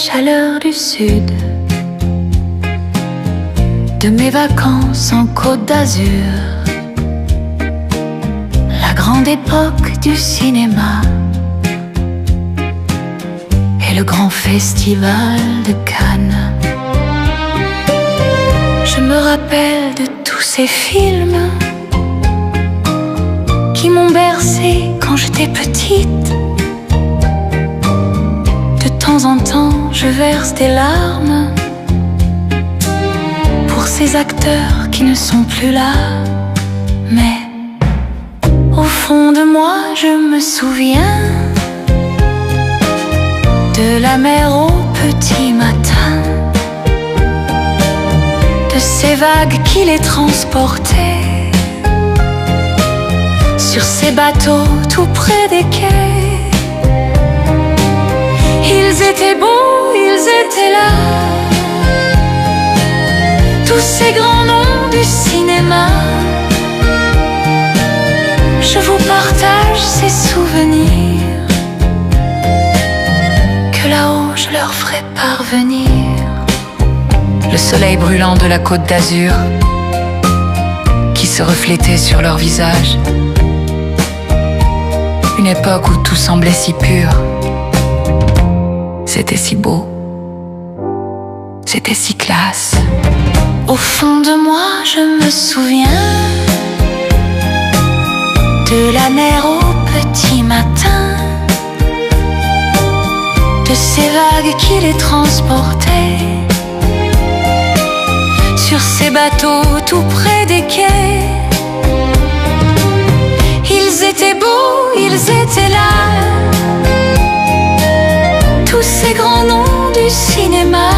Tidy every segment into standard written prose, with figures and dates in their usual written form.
chaleurs du sud, de mes vacances en Côte d'Azur, la grande époque du cinéma et le grand festival de Cannes. Je me rappelle de tous ces films qui m'ont bercée quand j'étais petite. De temps en temps, je verse des larmes pour ces acteurs qui ne sont plus là. Mais au fond de moi, je me souviens de la mer au petit matin, de ces vagues qui les transportaient sur ces bateaux tout près des quais. Ils étaient beaux, ils étaient là, tous ces grands noms du cinéma. Je vous partage ces souvenirs que là-haut je leur ferai parvenir. Le soleil brûlant de la Côte d'Azur qui se reflétait sur leur visage. Une époque où tout semblait si pur. C'était si beau, c'était si classe. Au fond de moi, je me souviens de la mer au petit matin, de ces vagues qui les transportaient sur ces bateaux tout près des quais. Ils étaient beaux, ils étaient là, tous ces grands noms du cinéma.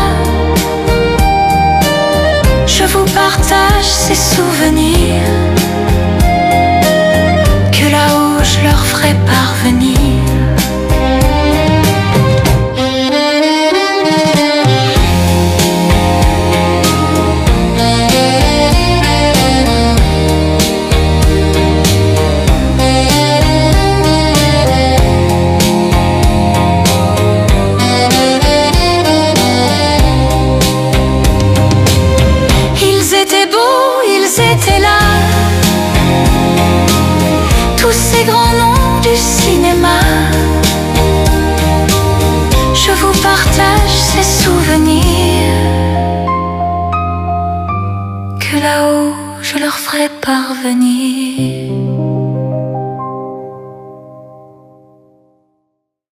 Je vous partage ces souvenirs que là-haut je leur ferai parvenir. Étaient là, tous ces grands noms du cinéma. Je vous partage ces souvenirs que là-haut je leur ferai parvenir.